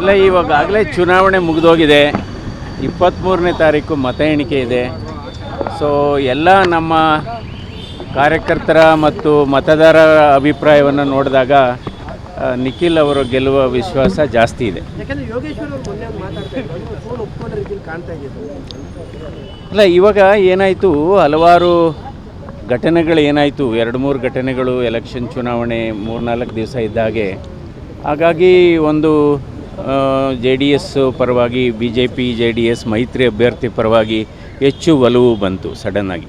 ಇಲ್ಲ, ಇವಾಗಲೇ ಚುನಾವಣೆ ಮುಗಿದೋಗಿದೆ. 23ನೇ ತಾರೀಕು ಮತ ಎಣಿಕೆ ಇದೆ. ಸೊ ಎಲ್ಲ ನಮ್ಮ ಕಾರ್ಯಕರ್ತರ ಮತ್ತು ಮತದಾರರ ಅಭಿಪ್ರಾಯವನ್ನು ನೋಡಿದಾಗ ನಿಖಿಲ್ ಅವರು ಗೆಲ್ಲುವ ವಿಶ್ವಾಸ ಜಾಸ್ತಿ ಇದೆ. ಯಾಕಂದರೆ ಯೋಗೇಶ್ವರ್ ಅವರು ಮೊನ್ನೆ ಮಾತಾಡ್ತಾ ಇದ್ರು, ಫೋನ್ ಒಪ್ಕೊಂಡ ರೀತಿಯಲ್ಲಿ ಕಾಣ್ತಾ ಇದ್ದು. ಇಲ್ಲ, ಇವಾಗ ಏನಾಯಿತು, ಹಲವಾರು ಘಟನೆಗಳು ಏನಾಯಿತು, 2-3 ಘಟನೆಗಳು, ಎಲೆಕ್ಷನ್ ಚುನಾವಣೆ 3-4 ದಿವಸ ಇದ್ದಾಗೆ. ಹಾಗಾಗಿ ಒಂದು JDS ಪರವಾಗಿ BJP JDS ಮೈತ್ರಿ ಅಭ್ಯರ್ಥಿ ಪರವಾಗಿ ಹೆಚ್ಚು ಒಲವು ಬಂತು ಸಡನ್ನಾಗಿ.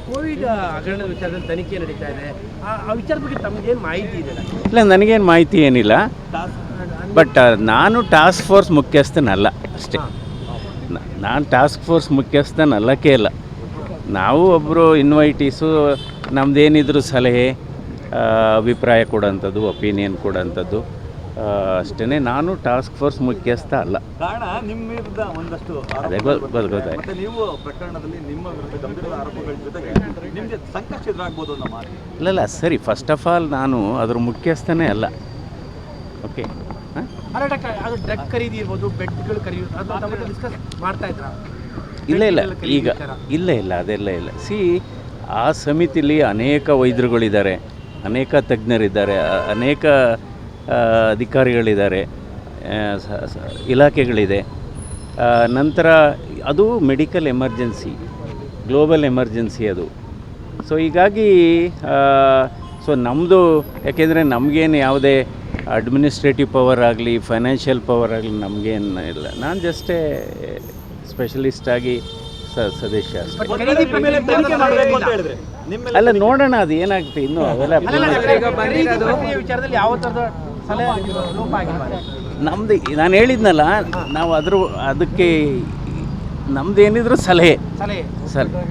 ಕೋವಿಡ್ ಹಗರಣದ ವಿಚಾರದಲ್ಲಿ ತನಿಖೆ ನಡೀತಾ ಇದೆ. ಆ ವಿಚಾರದ ಬಗ್ಗೆ ತಮಗೇನು ಮಾಹಿತಿ ಇದೆ? ಇಲ್ಲ, ನನಗೇನು ಮಾಹಿತಿ ಏನಿಲ್ಲ. ಬಟ್ ನಾನು ಟಾಸ್ಕ್ ಫೋರ್ಸ್ ಮುಖ್ಯಸ್ಥನಲ್ಲ ಅಷ್ಟೇ. ನಾನು ಟಾಸ್ಕ್ ಫೋರ್ಸ್ ಮುಖ್ಯಸ್ಥನಲ್ಲಕ್ಕೆ ಇಲ್ಲ. ನಾವು ಒಬ್ಬರು ಇನ್ವೈಟೀಸು, ನಮ್ಮದೇನಿದ್ರು ಸಲಹೆ, ಅಭಿಪ್ರಾಯ ಕೊಡೋಂಥದ್ದು, ಒಪಿನಿಯನ್ ಕೊಡೋಂಥದ್ದು ಅಷ್ಟೇ. ನಾನು ಟಾಸ್ಕ್ ಫೋರ್ಸ್ ಮುಖ್ಯಸ್ಥ ಅಲ್ಲ. ಕಾರಣ ನಿಮ್ಮ ವಿರುದ್ಧ ಒಂದಷ್ಟು ಅದೇ ಗೊತ್ತಾಯ್ತು. ಮತ್ತೆ ನೀವು ಪ್ರಕರಣದಲ್ಲಿ ನಿಮ್ಮ ವಿರುದ್ಧ ಗಂಭೀರ ಆರೋಪಗಳ ಜೊತೆಗೆ ನಿಮಗೆ ಸಂಕಷ್ಟ ಎದುರಾಗ್ಬೋದು ಅನ್ನೋ ಮಾತು. ಇಲ್ಲ ಸರಿ, ಫಸ್ಟ್ ಆಫ್ ಆಲ್ ನಾನು ಅದ್ರ ಮುಖ್ಯಸ್ಥನೇ ಅಲ್ಲ. ಓಕೆ, ಅದು ಡ್ರಗ್ ಖರೀದಿ ಇರ್ಬೋದು, ಬೆಡ್ಗಳು ಖರೀದಿ, ಅದು ಡಿಸ್ಕಸ್ ಮಾಡ್ತಾ ಇದ್ರ? ಇಲ್ಲ ಅದೆಲ್ಲ ಇಲ್ಲ. ಆ ಸಮಿತಿಲಿ ಅನೇಕ ವೈದ್ಯರುಗಳಿದ್ದಾರೆ, ಅನೇಕ ತಜ್ಞರಿದ್ದಾರೆ, ಅನೇಕ ಅಧಿಕಾರಿಗಳಿದ್ದಾರೆ, ಇಲಾಖೆಗಳಿದೆ. ನಂತರ ಅದು ಮೆಡಿಕಲ್ ಎಮರ್ಜೆನ್ಸಿ, ಗ್ಲೋಬಲ್ ಎಮರ್ಜೆನ್ಸಿ ಅದು. ಸೊ ಹೀಗಾಗಿ ನಮ್ಮದು, ಯಾಕೆಂದರೆ ನಮಗೇನು ಯಾವುದೇ ಅಡ್ಮಿನಿಸ್ಟ್ರೇಟಿವ್ ಪವರ್ ಆಗಲಿ, ಫೈನಾನ್ಷಿಯಲ್ ಪವರ್ ಆಗಲಿ ನಮಗೇನು ಇಲ್ಲ. ನಾನು ಜಸ್ಟೇ ಸ್ಪೆಷಲಿಸ್ಟ್ ಆಗಿ ಸದಸ್ಯ ಅಷ್ಟೇ. ಅಲ್ಲ, ನೋಡೋಣ ಅದು ಏನಾಗುತ್ತೆ ಇನ್ನೂ. ಅವೆಲ್ಲ ವಿಚಾರದಲ್ಲಿ ಯಾವ ಥರದ ಸಲಹೆ ಲೋಪ ಆಗಿಲ್ಲ ನಮ್ಮದು. ನಾನು ಹೇಳಿದ್ನಲ್ಲ, ನಾವು ಅದಕ್ಕೆ ನಮ್ಮದೇನಿದ್ರು ಸಲಹೆ.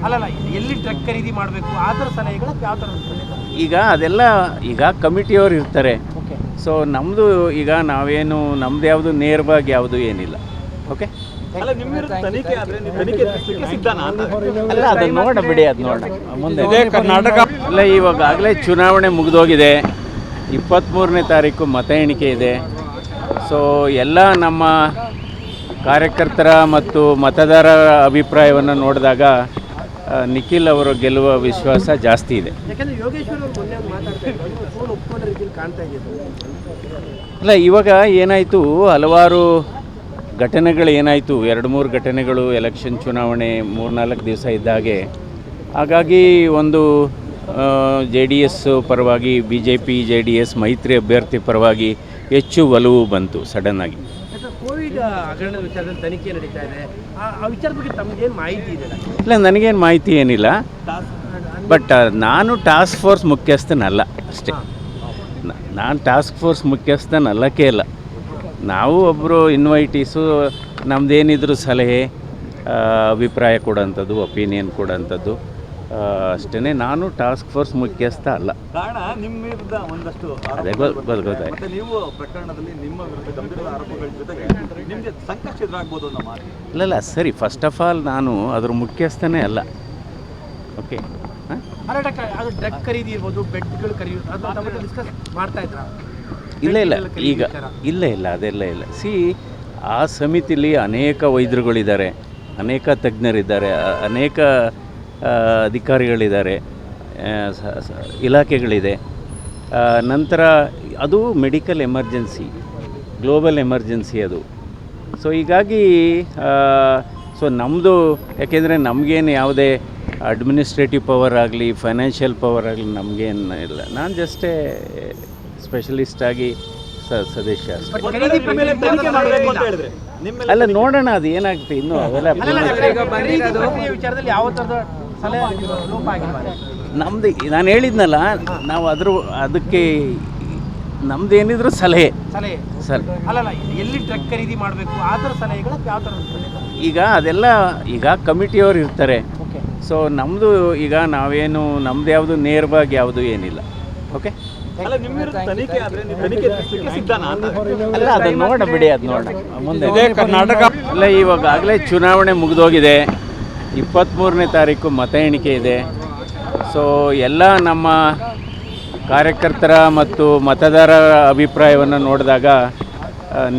ಅಲ್ಲಲ್ಲ, ಎಲ್ಲಿ ಡ್ರಗ್ ಖರೀದಿ ಮಾಡಬೇಕು ಆ ಥರ ಸಲಹೆಗಳು ಯಾವ ಥರ? ಈಗ ಅದೆಲ್ಲ ಕಮಿಟಿಯವರು ಇರ್ತಾರೆ. ಸೊ ನಮ್ಮದು ಈಗ ನಾವೇನು, ನಮ್ದು ಯಾವುದು ನೇರವಾಗಿ ಯಾವುದು ಏನಿಲ್ಲ. ಓಕೆ, ಅಲ್ಲ, ನಿಮ್ಮ ವಿರುದ್ಧ ತನಿಖೆ ಆದರೆ ನೀವು ತನಿಖೆ ಎದುರಿಸಲಿಕ್ಕೆ ಸಿದ್ಧನಾ ಅಂತ? ಅಲ್ಲ, ಅದನ್ನು ನೋಡಬಿಡಿ, ಅದು ನೋಡ ಮುಂದೆ. ಕರ್ನಾಟಕ ಇಲ್ಲ, ಇವಾಗಲೇ ಚುನಾವಣೆ ಮುಗಿದೋಗಿದೆ. 23ನೇ ತಾರೀಕು ಮತ ಎಣಿಕೆ ಇದೆ. ಸೊ ಎಲ್ಲ ನಮ್ಮ ಕಾರ್ಯಕರ್ತರ ಮತ್ತು ಮತದಾರರ ಅಭಿಪ್ರಾಯವನ್ನು ನೋಡಿದಾಗ ನಿಖಿಲ್ ಅವರು ಗೆಲ್ಲುವ ವಿಶ್ವಾಸ ಜಾಸ್ತಿ ಇದೆ. ಯಾಕಂದರೆ ಯೋಗೇಶ್ವರ್ ಅವರು ಮೊನ್ನೆ ಮಾತಾಡ್ತಾ ಇದ್ರು, ಫೋನ್ ಒಪ್ಕೊಂಡ ರೀತಿಯಲ್ಲಿ ಕಾಣ್ತಾ ಇದ್ದು. ಇಲ್ಲ, ಇವಾಗ ಏನಾಯಿತು, ಹಲವಾರು ಘಟನೆಗಳು ಏನಾಯಿತು, 2-3 ಘಟನೆಗಳು, ಎಲೆಕ್ಷನ್ ಚುನಾವಣೆ 3-4 ದಿವಸ ಇದ್ದಾಗೆ. ಹಾಗಾಗಿ ಒಂದು JDS ಪರವಾಗಿ BJP JDS ಮೈತ್ರಿ ಅಭ್ಯರ್ಥಿ ಪರವಾಗಿ ಹೆಚ್ಚು ಒಲವು ಬಂತು ಸಡನ್ನಾಗಿ. ಕೋವಿಡ್ ಹಗರಣದ ವಿಚಾರದಲ್ಲಿ ತನಿಖೆ ನಡೀತಾ ಇದೆ. ಆ ವಿಚಾರದ ಬಗ್ಗೆ ತಮಗೇನು ಮಾಹಿತಿ ಇದೆ? ಇಲ್ಲ, ನನಗೇನು ಮಾಹಿತಿ ಏನಿಲ್ಲ. ಬಟ್ ನಾನು ಟಾಸ್ಕ್ ಫೋರ್ಸ್ ಮುಖ್ಯಸ್ಥನಲ್ಲ ಅಷ್ಟೇ. ನಾನು ಟಾಸ್ಕ್ ಫೋರ್ಸ್ ಮುಖ್ಯಸ್ಥನಲ್ಲಕ್ಕೆ ಇಲ್ಲ. ನಾವು ಒಬ್ಬರು ಇನ್ವೈಟೀಸು, ನಮ್ಮದೇನಿದ್ರು ಸಲಹೆ, ಅಭಿಪ್ರಾಯ ಕೊಡೋಂಥದ್ದು, ಒಪಿನಿಯನ್ ಕೊಡೋಂಥದ್ದು ಅಷ್ಟೇ. ನಾನು ಟಾಸ್ಕ್ ಫೋರ್ಸ್ ಮುಖ್ಯಸ್ಥ ಅಲ್ಲ. ಕಾರಣ ನಿಮ್ಮ ವಿರುದ್ಧ ಒಂದಷ್ಟು ಅದೇ ಗೊತ್ತಾಯ್ತು. ಮತ್ತೆ ನೀವು ಪ್ರಕರಣದಲ್ಲಿ ನಿಮ್ಮ ವಿರುದ್ಧ ಗಂಭೀರ ಆರೋಪಗಳ ಜೊತೆಗೆ ನಿಮಗೆ ಸಂಕಷ್ಟ ಎದುರಾಗ್ಬೋದು ಅನ್ನೋ ಮಾತು. ಇಲ್ಲ ಸರಿ, ಫಸ್ಟ್ ಆಫ್ ಆಲ್ ನಾನು ಅದ್ರ ಮುಖ್ಯಸ್ಥನೇ ಅಲ್ಲ. ಓಕೆ, ಅದು ಡ್ರಗ್ ಖರೀದಿ ಇರ್ಬೋದು, ಬೆಡ್ಗಳು ಖರೀದಿ, ಅದು ಡಿಸ್ಕಸ್ ಮಾಡ್ತಾ ಇದ್ರ? ಇಲ್ಲ ಅದೆಲ್ಲ ಇಲ್ಲ. ಆ ಸಮಿತಿಲಿ ಅನೇಕ ವೈದ್ಯರುಗಳಿದ್ದಾರೆ, ಅನೇಕ ತಜ್ಞರಿದ್ದಾರೆ, ಅನೇಕ ಅಧಿಕಾರಿಗಳಿದ್ದಾರೆ, ಇಲಾಖೆಗಳಿದೆ. ನಂತರ ಅದು ಮೆಡಿಕಲ್ ಎಮರ್ಜೆನ್ಸಿ, ಗ್ಲೋಬಲ್ ಎಮರ್ಜೆನ್ಸಿ ಅದು. ಸೊ ಹೀಗಾಗಿ ನಮ್ಮದು, ಯಾಕೆಂದರೆ ನಮಗೇನು ಯಾವುದೇ ಅಡ್ಮಿನಿಸ್ಟ್ರೇಟಿವ್ ಪವರ್ ಆಗಲಿ, ಫೈನಾನ್ಷಿಯಲ್ ಪವರ್ ಆಗಲಿ ನಮಗೇನು ಇಲ್ಲ. ನಾನು ಜಸ್ಟೇ ಸ್ಪೆಷಲಿಸ್ಟ್ ಆಗಿ ಸದಸ್ಯ ಅಷ್ಟೇ. ಅಲ್ಲ, ನೋಡೋಣ ಅದು ಏನಾಗುತ್ತೆ ಇನ್ನೂ. ಅವೆಲ್ಲ ವಿಚಾರದಲ್ಲಿ ಯಾವ ಥರದ ಸಲಹೆ ಲೋಪ ಆಗಿಲ್ಲ ನಮ್ಮದು. ನಾನು ಹೇಳಿದ್ನಲ್ಲ, ನಾವು ಅದಕ್ಕೆ ನಮ್ಮದೇನಿದ್ರು ಸಲಹೆ. ಅಲ್ಲಲ್ಲ, ಎಲ್ಲಿ ಡ್ರಗ್ ಖರೀದಿ ಮಾಡಬೇಕು ಆ ಥರ ಸಲಹೆಗಳು ಯಾವ ಥರ? ಈಗ ಅದೆಲ್ಲ ಕಮಿಟಿಯವರು ಇರ್ತಾರೆ. ಸೊ ನಮ್ಮದು ಈಗ ನಾವೇನು, ನಮ್ಮದು ಯಾವುದು ನೇರವಾಗಿ ಯಾವುದು ಏನಿಲ್ಲ. ಓಕೆ, ಅಲ್ಲ, ನಿಮ್ಮ ವಿರುದ್ಧ ತನಿಖೆ ಆದರೆ ನೀವು ತನಿಖೆ ಎದುರಿಸಲಿಕ್ಕೆ ಸಿದ್ಧನಾ ಅಂತ? ಅಲ್ಲ, ಅದನ್ನು ನೋಡಬಿಡಿ, ಅದು ನೋಡ ಮುಂದೆ. ಕರ್ನಾಟಕ ಇಲ್ಲ, ಇವಾಗಲೇ ಚುನಾವಣೆ ಮುಗಿದೋಗಿದೆ. 23ನೇ ತಾರೀಕು ಮತ ಎಣಿಕೆ ಇದೆ. ಸೊ ಎಲ್ಲ ನಮ್ಮ ಕಾರ್ಯಕರ್ತರ ಮತ್ತು ಮತದಾರರ ಅಭಿಪ್ರಾಯವನ್ನು ನೋಡಿದಾಗ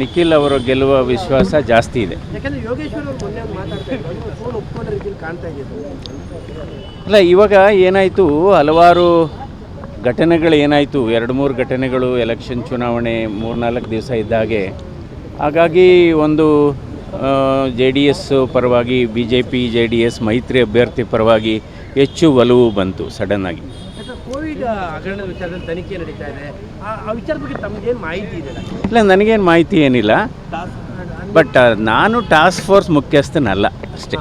ನಿಖಿಲ್ ಅವರು ಗೆಲ್ಲುವ ವಿಶ್ವಾಸ ಜಾಸ್ತಿ ಇದೆ. ಯಾಕಂದ್ರೆ ಯೋಗೇಶ್ವರ್ ಅವರು ಮೊನ್ನೆ ಒಂದು ಮಾತಾಡ್ತಾ ಇದ್ರು, ನೀವು ಫೋನ್ ಒಪ್ಕೊಂಡ ರೀತಿಯಲ್ಲಿ ಕಾಣ್ತಾ ಇದ್ದೀವಿ. ಅಲ್ಲ, ಇವಾಗ ಏನಾಯಿತು, ಹಲವಾರು ಘಟನೆಗಳು ಏನಾಯಿತು, 2-3 ಘಟನೆಗಳು, ಎಲೆಕ್ಷನ್ ಚುನಾವಣೆ 3-4 ದಿವಸ ಇದ್ದಾಗೆ, ಹಾಗಾಗಿ ಒಂದು JDS ಪರವಾಗಿ BJP JDS ಮೈತ್ರಿ ಅಭ್ಯರ್ಥಿ ಪರವಾಗಿ ಹೆಚ್ಚು ಒಲವು ಬಂತು ಸಡನ್ನಾಗಿ. ಕೋವಿಡ್ ಹಗರಣದ ವಿಚಾರದಲ್ಲಿ ತನಿಖೆ ನಡೀತಾ ಇದೆ, ಆ ವಿಚಾರ ಬಗ್ಗೆ ತಮಗೇನು ಮಾಹಿತಿ ಇದೆ? ಇಲ್ಲ, ನನಗೇನು ಮಾಹಿತಿ ಏನಿಲ್ಲ. ಬಟ್ ನಾನು ಟಾಸ್ಕ್ ಫೋರ್ಸ್ ಮುಖ್ಯಸ್ಥನಲ್ಲ ಅಷ್ಟೇ.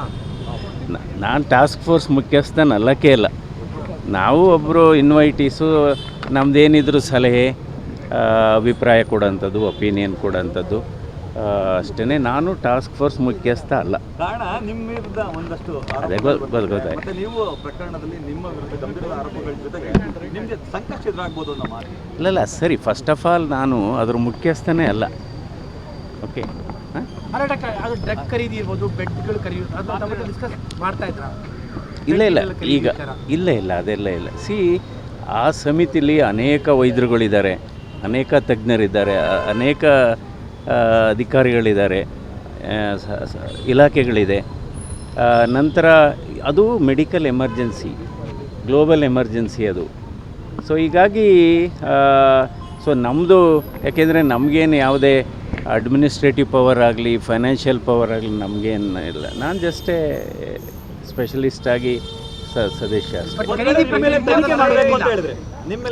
ನಾನು ಟಾಸ್ಕ್ ಫೋರ್ಸ್ ಮುಖ್ಯಸ್ಥನಲ್ಲಕ್ಕೆ ಇಲ್ಲ. ನಾವು ಒಬ್ಬರು ಇನ್ವೈಟೀಸು, ನಮ್ಮದೇನಿದ್ರು ಸಲಹೆ, ಅಭಿಪ್ರಾಯ ಕೊಡೋಂಥದ್ದು, ಒಪಿನಿಯನ್ ಕೊಡೋಂಥದ್ದು ಅಷ್ಟೇ. ನಾನು ಟಾಸ್ಕ್ ಫೋರ್ಸ್ ಮುಖ್ಯಸ್ಥ ಅಲ್ಲ. ಕಾರಣ ನಿಮ್ಮ ವಿರುದ್ಧ ಒಂದಷ್ಟು ಅದೇ ಗೊತ್ತಾಯ್ತು. ಮತ್ತೆ ನೀವು ಪ್ರಕರಣದಲ್ಲಿ ನಿಮ್ಮ ವಿರುದ್ಧ ಗಂಭೀರ ಆರೋಪಗಳ ಜೊತೆಗೆ ನಿಮಗೆ ಸಂಕಷ್ಟ ಎದುರಾಗ್ಬೋದು ಅನ್ನೋ ಮಾತು. ಇಲ್ಲ ಸರಿ, ಫಸ್ಟ್ ಆಫ್ ಆಲ್ ನಾನು ಅದ್ರ ಮುಖ್ಯಸ್ಥನೇ ಅಲ್ಲ. ಓಕೆ, ಅದು ಡ್ರಗ್ ಖರೀದಿ ಇರ್ಬೋದು, ಬೆಡ್ಗಳು ಖರೀದಿ, ಅದು ಡಿಸ್ಕಸ್ ಮಾಡ್ತಾ ಇದ್ರ? ಇಲ್ಲ ಅದೆಲ್ಲ ಇಲ್ಲ. ಆ ಸಮಿತಿಲಿ ಅನೇಕ ವೈದ್ಯರುಗಳಿದ್ದಾರೆ, ಅನೇಕ ತಜ್ಞರಿದ್ದಾರೆ, ಅನೇಕ ಅಧಿಕಾರಿಗಳಿದ್ದಾರೆ, ಇಲಾಖೆಗಳಿದೆ. ನಂತರ ಅದು ಮೆಡಿಕಲ್ ಎಮರ್ಜೆನ್ಸಿ, ಗ್ಲೋಬಲ್ ಎಮರ್ಜೆನ್ಸಿ ಅದು. ಸೊ ಹೀಗಾಗಿ ನಮ್ಮದು, ಯಾಕೆಂದರೆ ನಮಗೇನು ಯಾವುದೇ ಅಡ್ಮಿನಿಸ್ಟ್ರೇಟಿವ್ ಪವರ್ ಆಗಲಿ, ಫೈನಾನ್ಷಿಯಲ್ ಪವರ್ ಆಗಲಿ ನಮಗೇನು ಇಲ್ಲ. ನಾನು ಜಸ್ಟೇ ಸ್ಪೆಷಲಿಸ್ಟ್ ಆಗಿ ಸದಸ್ಯ ಅಷ್ಟೇ.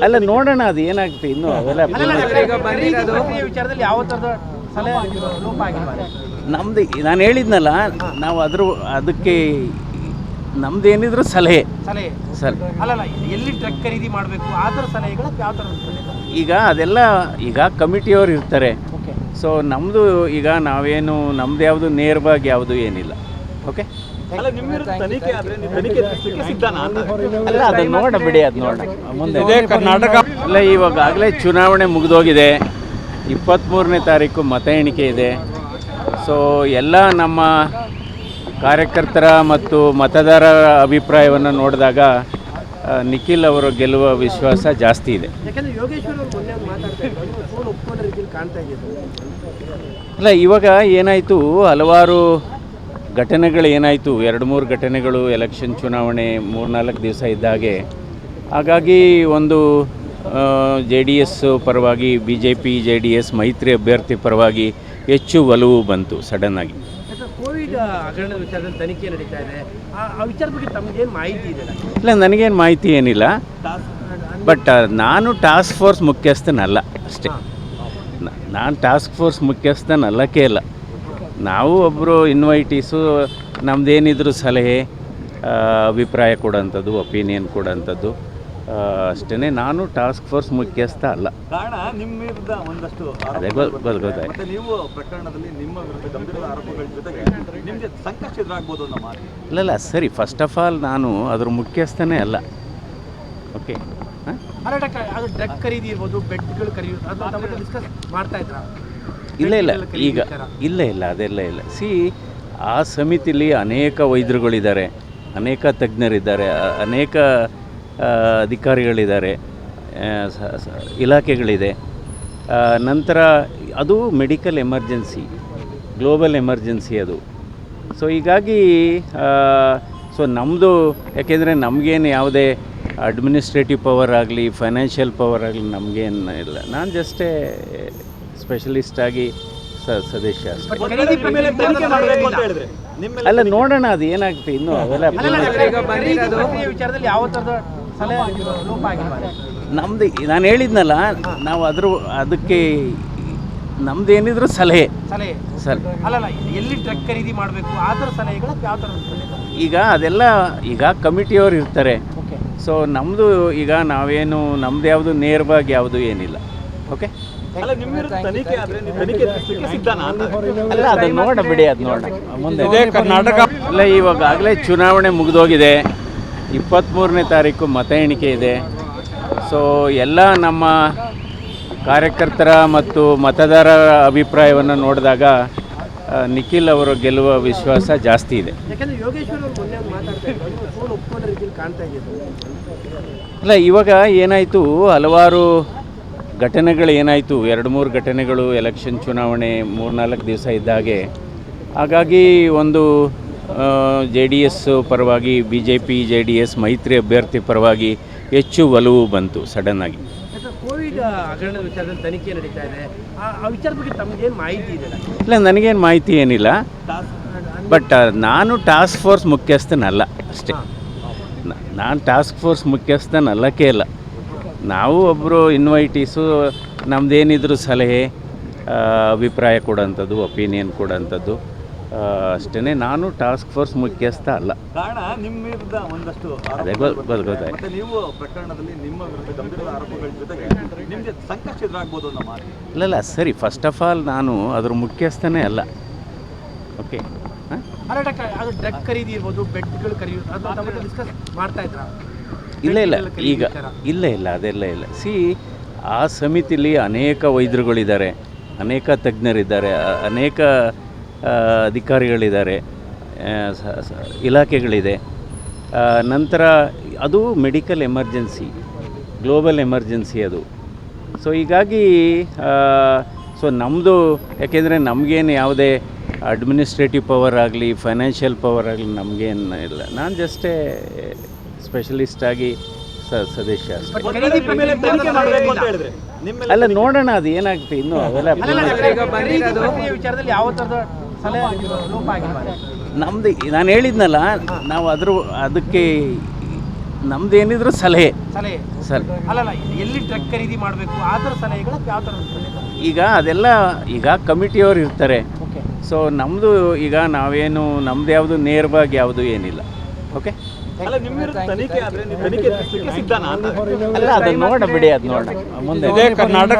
ಅಲ್ಲ, ನೋಡೋಣ ಅದು ಏನಾಗುತ್ತೆ ಇನ್ನೂ. ಅವೆಲ್ಲ ವಿಚಾರದಲ್ಲಿ ಯಾವ ಥರದ ಸಲಹೆ ಲೋಪ ಆಗಿಲ್ಲ ನಮ್ಮದು. ನಾನು ಹೇಳಿದ್ನಲ್ಲ, ನಾವು ಅದಕ್ಕೆ ನಮ್ಮದೇನಿದ್ರು ಸಲಹೆ. ಅಲ್ಲಲ್ಲ, ಎಲ್ಲಿ ಡ್ರಗ್ ಖರೀದಿ ಮಾಡಬೇಕು ಆ ಥರ ಸಲಹೆಗಳು ಯಾವ ಥರ? ಈಗ ಅದೆಲ್ಲ ಈಗ ಕಮಿಟಿಯವರು ಇರ್ತಾರೆ. ಸೊ ನಮ್ಮದು ಈಗ ನಾವೇನು, ನಮ್ದು ಯಾವುದು ನೇರವಾಗಿ ಯಾವುದು ಏನಿಲ್ಲ. ಓಕೆ, ಅಲ್ಲ, ನಿಮ್ಮ ವಿರುದ್ಧ ತನಿಖೆ ಆದರೆ ನೀವು ತನಿಖೆ ಸಿದ್ಧನಾ ಅಂತ? ಅಲ್ಲ, ಅದನ್ನು ನೋಡಬೇಡಿ, ಅದು ನೋಡ ಮುಂದೆ ಕರ್ನಾಟಕ. ಅಲ್ಲ, ಇವಾಗಲೇ ಚುನಾವಣೆ ಮುಗಿದೋಗಿದೆ. 23ನೇ ತಾರೀಕು ಮತ ಎಣಿಕೆ ಇದೆ. ಸೊ ಎಲ್ಲ ನಮ್ಮ ಕಾರ್ಯಕರ್ತರ ಮತ್ತು ಮತದಾರರ ಅಭಿಪ್ರಾಯವನ್ನು ನೋಡಿದಾಗ ನಿಖಿಲ್ ಅವರು ಗೆಲ್ಲುವ ವಿಶ್ವಾಸ ಜಾಸ್ತಿ ಇದೆ. ಯಾಕಂದ್ರೆ ಯೋಗೇಶ್ವರ್ ಅವರು ಮೊನ್ನೆ ಒಂದು ಮಾತಾಡ್ತಾ ಇದ್ರು, ನೀವು ಫೋನ್ ಒಪ್ಕೊಂಡ ರೀತಿಯಲ್ಲಿ ಕಾಣ್ತಾ ಇದ್ದೀವಿ. ಅಲ್ಲ, ಇವಾಗ ಏನಾಯಿತು, ಹಲವಾರು ಘಟನೆಗಳು ಏನಾಯಿತು, 2-3 ಘಟನೆಗಳು, ಎಲೆಕ್ಷನ್ ಚುನಾವಣೆ 3-4 ದಿವಸ ಇದ್ದಾಗೆ, ಹಾಗಾಗಿ ಒಂದು JDS ಪರವಾಗಿ BJP JDS ಮೈತ್ರಿ ಅಭ್ಯರ್ಥಿ ಪರವಾಗಿ ಹೆಚ್ಚು ಒಲವು ಬಂತು ಸಡನ್ನಾಗಿ. ಕೋವಿಡ್ ಹಗರಣದ ವಿಚಾರದಲ್ಲಿ ತನಿಖೆ ನಡೀತಾ ಇದೆ, ಆ ವಿಚಾರ ಬಗ್ಗೆ ತಮಗೇನು ಮಾಹಿತಿ ಇದೆ? ಇಲ್ಲ, ನನಗೇನು ಮಾಹಿತಿ ಏನಿಲ್ಲ. ಬಟ್ ನಾನು ಟಾಸ್ಕ್ ಫೋರ್ಸ್ ಮುಖ್ಯಸ್ಥನಲ್ಲ ಅಷ್ಟೇ. ನಾನು ಟಾಸ್ಕ್ ಫೋರ್ಸ್ ಮುಖ್ಯಸ್ಥನಲ್ಲಕ್ಕೆ ಇಲ್ಲ. ನಾವು ಒಬ್ಬರು ಇನ್ವೈಟೀಸು, ನಮ್ಮದೇನಿದ್ರು ಸಲಹೆ, ಅಭಿಪ್ರಾಯ ಕೊಡೋಂಥದ್ದು, ಒಪಿನಿಯನ್ ಕೊಡೋಂಥದ್ದು ಅಷ್ಟೇ. ನಾನು ಟಾಸ್ಕ್ ಫೋರ್ಸ್ ಮುಖ್ಯಸ್ಥ ಅಲ್ಲ. ಕಾರಣ ನಿಮ್ಮ ವಿರುದ್ಧ ಒಂದಷ್ಟು ಅದೇ ಗೊತ್ತಾಯ್ತು. ಮತ್ತೆ ನೀವು ಪ್ರಕರಣದಲ್ಲಿ ನಿಮ್ಮ ವಿರುದ್ಧ ಗಂಭೀರ ಆರೋಪಗಳ ಜೊತೆಗೆ ನಿಮಗೆ ಸಂಕಷ್ಟ ಎದುರಾಗ್ಬೋದು ಅನ್ನೋ ಮಾತು. ಇಲ್ಲ ಸರಿ, ಫಸ್ಟ್ ಆಫ್ ಆಲ್ ನಾನು ಅದ್ರ ಮುಖ್ಯಸ್ಥನೇ ಅಲ್ಲ. ಓಕೆ, ಅದು ಡ್ರಗ್ ಖರೀದಿ ಇರ್ಬೋದು, ಬೆಡ್ಗಳು ಖರೀದಿ, ಅದು ಡಿಸ್ಕಸ್ ಮಾಡ್ತಾ ಇದ್ರ? ಇಲ್ಲ ಅದೆಲ್ಲ ಇಲ್ಲ. ಆ ಸಮಿತಿಲಿ ಅನೇಕ ವೈದ್ಯರುಗಳಿದ್ದಾರೆ, ಅನೇಕ ತಜ್ಞರಿದ್ದಾರೆ, ಅನೇಕ ಅಧಿಕಾರಿಗಳಿದ್ದಾರೆ, ಇಲಾಖೆಗಳಿದೆ. ನಂತರ ಅದು ಮೆಡಿಕಲ್ ಎಮರ್ಜೆನ್ಸಿ, ಗ್ಲೋಬಲ್ ಎಮರ್ಜೆನ್ಸಿ ಅದು. ಸೊ ಹೀಗಾಗಿ ನಮ್ಮದು, ಯಾಕೆಂದರೆ ನಮಗೇನು ಯಾವುದೇ ಅಡ್ಮಿನಿಸ್ಟ್ರೇಟಿವ್ ಪವರ್ ಆಗಲಿ, ಫೈನಾನ್ಷಿಯಲ್ ಪವರ್ ಆಗಲಿ ನಮಗೇನು ಇಲ್ಲ. ನಾನು ಜಸ್ಟೇ ಸ್ಪೆಷಲಿಸ್ಟ್ ಆಗಿ ಸದಸ್ಯ ಅಷ್ಟೇ. ಅಲ್ಲ, ನೋಡೋಣ ಅದು ಏನಾಗುತ್ತೆ ಇನ್ನೂ. ಅವೆಲ್ಲ ವಿಚಾರದಲ್ಲಿ ಯಾವ ಥರದ ಸಲಹೆ ಲೋಪ ಆಗಿಲ್ಲ ನಮ್ಮದು. ನಾನು ಹೇಳಿದ್ನಲ್ಲ, ನಾವು ಅದಕ್ಕೆ ನಮ್ಮದೇನಿದ್ರು ಸಲಹೆ. ಅಲ್ಲಲ್ಲ, ಎಲ್ಲಿ ಡ್ರಗ್ ಖರೀದಿ ಮಾಡಬೇಕು ಆ ಥರ ಸಲಹೆಗಳು ಯಾವ ಥರ? ಈಗ ಅದೆಲ್ಲ ಈಗ ಕಮಿಟಿಯವರು ಇರ್ತಾರೆ. ಸೊ ನಮ್ಮದು ಈಗ ನಾವೇನು, ನಮ್ಮದು ಯಾವುದು ನೇರವಾಗಿ ಯಾವುದು ಏನಿಲ್ಲ. ಓಕೆ, ಅಲ್ಲ, ನಿಮ್ಮ ವಿರುದ್ಧ ತನಿಖೆ ಆದರೆ ನೀವು ತನಿಖೆ ಸಿದ್ಧನಾ ಅಂತ? ಅಲ್ಲ, ಅದನ್ನು ನೋಡಬೇಡಿ, ಅದು ನೋಡ ಮುಂದೆ ಕರ್ನಾಟಕ. ಅಲ್ಲ, ಇವಾಗಲೇ ಚುನಾವಣೆ ಮುಗಿದೋಗಿದೆ. 23ನೇ ತಾರೀಕು ಮತ ಎಣಿಕೆ ಇದೆ. ಸೊ ಎಲ್ಲ ನಮ್ಮ ಕಾರ್ಯಕರ್ತರ ಮತ್ತು ಮತದಾರರ ಅಭಿಪ್ರಾಯವನ್ನು ನೋಡಿದಾಗ ನಿಖಿಲ್ ಅವರು ಗೆಲ್ಲುವ ವಿಶ್ವಾಸ ಜಾಸ್ತಿ ಇದೆ. ಯಾಕಂದ್ರೆ ಯೋಗೇಶ್ವರ್ ಅವರು ಮೊನ್ನೆ ಒಂದು ಮಾತಾಡ್ತಾ ಇದ್ರು, ನೀವು ಫೋನ್ ಒಪ್ಕೊಂಡ ರೀತಿಯಲ್ಲಿ ಕಾಣ್ತಾ ಇದ್ದೀವಿ. ಅಲ್ಲ, ಇವಾಗ ಏನಾಯಿತು, ಹಲವಾರು ಘಟನೆಗಳು ಏನಾಯಿತು 2-3 ಘಟನೆಗಳು ಎಲೆಕ್ಷನ್ ಚುನಾವಣೆ 3-4 ದಿವಸ ಇದ್ದಾಗೆ, ಹಾಗಾಗಿ ಒಂದು ಜೆ ಡಿ ಎಸ್ ಪರವಾಗಿ BJP JDS ಮೈತ್ರಿ ಅಭ್ಯರ್ಥಿ ಪರವಾಗಿ ಹೆಚ್ಚು ಒಲವು ಬಂತು ಸಡನ್ನಾಗಿ. ಕೋವಿಡ್ ಹಗರಣದ ವಿಚಾರದಲ್ಲಿ ತನಿಖೆ ನಡೀತಾ ಇದೆ. ಆ ವಿಚಾರದ ಬಗ್ಗೆ ತಮಗೇನು ಮಾಹಿತಿ ಇದೆ? ಇಲ್ಲ, ನನಗೇನು ಮಾಹಿತಿ ಏನಿಲ್ಲ. ಬಟ್ ನಾನು ಟಾಸ್ಕ್ ಫೋರ್ಸ್ ಮುಖ್ಯಸ್ಥನಲ್ಲ ಅಷ್ಟೇ. ನಾನು ಟಾಸ್ಕ್ ಫೋರ್ಸ್ ಮುಖ್ಯಸ್ಥನಲ್ಲಕ್ಕೆ ಇಲ್ಲ. ನಾವು ಒಬ್ಬರು ಇನ್ವೈಟೀಸು, ನಮ್ಮದೇನಿದ್ರು ಸಲಹೆ ಅಭಿಪ್ರಾಯ ಕೊಡೋಂಥದ್ದು, ಒಪಿನಿಯನ್ ಕೊಡೋಂಥದ್ದು ಅಷ್ಟೇ. ನಾನು ಟಾಸ್ಕ್ ಫೋರ್ಸ್ ಮುಖ್ಯಸ್ಥ ಅಲ್ಲ. ಕಾರಣ ನಿಮ್ಮ ವಿರುದ್ಧ ಒಂದಷ್ಟು ಅದೇ ಗೊತ್ತಾಯ್ತು. ಮತ್ತೆ ನೀವು ಪ್ರಕರಣದಲ್ಲಿ ನಿಮ್ಮ ವಿರುದ್ಧ ಗಂಭೀರ ಆರೋಪಗಳ ಜೊತೆಗೆ ನಿಮಗೆ ಸಂಕಷ್ಟ ಎದುರಾಗ್ಬೋದು ಅನ್ನೋ ಮಾತು. ಇಲ್ಲ ಸರಿ, ಫಸ್ಟ್ ಆಫ್ ಆಲ್ ನಾನು ಅದ್ರ ಮುಖ್ಯಸ್ಥನೇ ಅಲ್ಲ. ಓಕೆ, ಹಾಂ, ಅಲ್ಲ ಡಾಕ್ಟರ್, ಅದು ಡ್ರಗ್ ಖರೀದಿ ಇರ್ಬೋದು, ಬೆಡ್ಗಳು ಖರೀದಿ, ಅದು ನಮ್ಮ ಹತ್ರ ಡಿಸ್ಕಸ್ ಮಾಡ್ತಾ ಇದ್ರ? ಇಲ್ಲ ಅದೆಲ್ಲ ಇಲ್ಲ. ಆ ಸಮಿತಿಲಿ ಅನೇಕ ವೈದ್ಯರುಗಳಿದ್ದಾರೆ, ಅನೇಕ ತಜ್ಞರಿದ್ದಾರೆ, ಅನೇಕ ಅಧಿಕಾರಿಗಳಿದ್ದಾರೆ, ಇಲಾಖೆಗಳಿದೆ. ನಂತರ ಅದು ಮೆಡಿಕಲ್ ಎಮರ್ಜೆನ್ಸಿ, ಗ್ಲೋಬಲ್ ಎಮರ್ಜೆನ್ಸಿ ಅದು. ಸೊ ಹೀಗಾಗಿ ನಮ್ಮದು, ಯಾಕೆಂದರೆ ನಮಗೇನು ಯಾವುದೇ ಅಡ್ಮಿನಿಸ್ಟ್ರೇಟಿವ್ ಪವರ್ ಆಗಲಿ, ಫೈನಾನ್ಷಿಯಲ್ ಪವರ್ ಆಗಲಿ ನಮಗೇನು ಇಲ್ಲ. ನಾನು ಜಸ್ಟೇ ಸ್ಪೆಷಲಿಸ್ಟ್ ಆಗಿ ಸದಸ್ಯ ಅಷ್ಟೇ. ಅಲ್ಲ, ನೋಡೋಣ ಅದು ಏನಾಗುತ್ತೆ ಇನ್ನು. ಅವೆಲ್ಲ ವಿಚಾರದಲ್ಲಿ ಯಾವ ಥರದ ಸಲಹೆ ಲೋಪ ಆಗಿಲ್ಲ ನಮ್ಮದು. ನಾನು ಹೇಳಿದ್ನಲ್ಲ, ನಾವು ಅದಕ್ಕೆ ನಮ್ದು ಏನಿದ್ರು ಸಲಹೆ. ಅಲ್ಲಲ್ಲ, ಎಲ್ಲಿ ಡ್ರಗ್ ಖರೀದಿ ಮಾಡಬೇಕು ಆ ಥರ ಸಲಹೆಗಳು ಯಾವ ಥರ ಈಗ ಅದೆಲ್ಲ ಈಗ ಕಮಿಟಿಯವರು ಇರ್ತಾರೆ. ಸೊ ನಮ್ಮದು ಈಗ ನಾವೇನು ನಮ್ದು ಯಾವುದು ನೇರವಾಗಿ ಯಾವುದು ಏನಿಲ್ಲ. ಓಕೆ, ಅಲ್ಲ, ನಿಮ್ಮ ವಿರುದ್ಧ ತನಿಖೆ ಆದರೆ ನೀವು ತನಿಖೆ ಸಿದ್ಧನಾ ಅಂತ? ಅಲ್ಲ, ಅದು ನೋಡಬಿಡಿ, ಅದು ನೋಡ ಮುಂದೆ.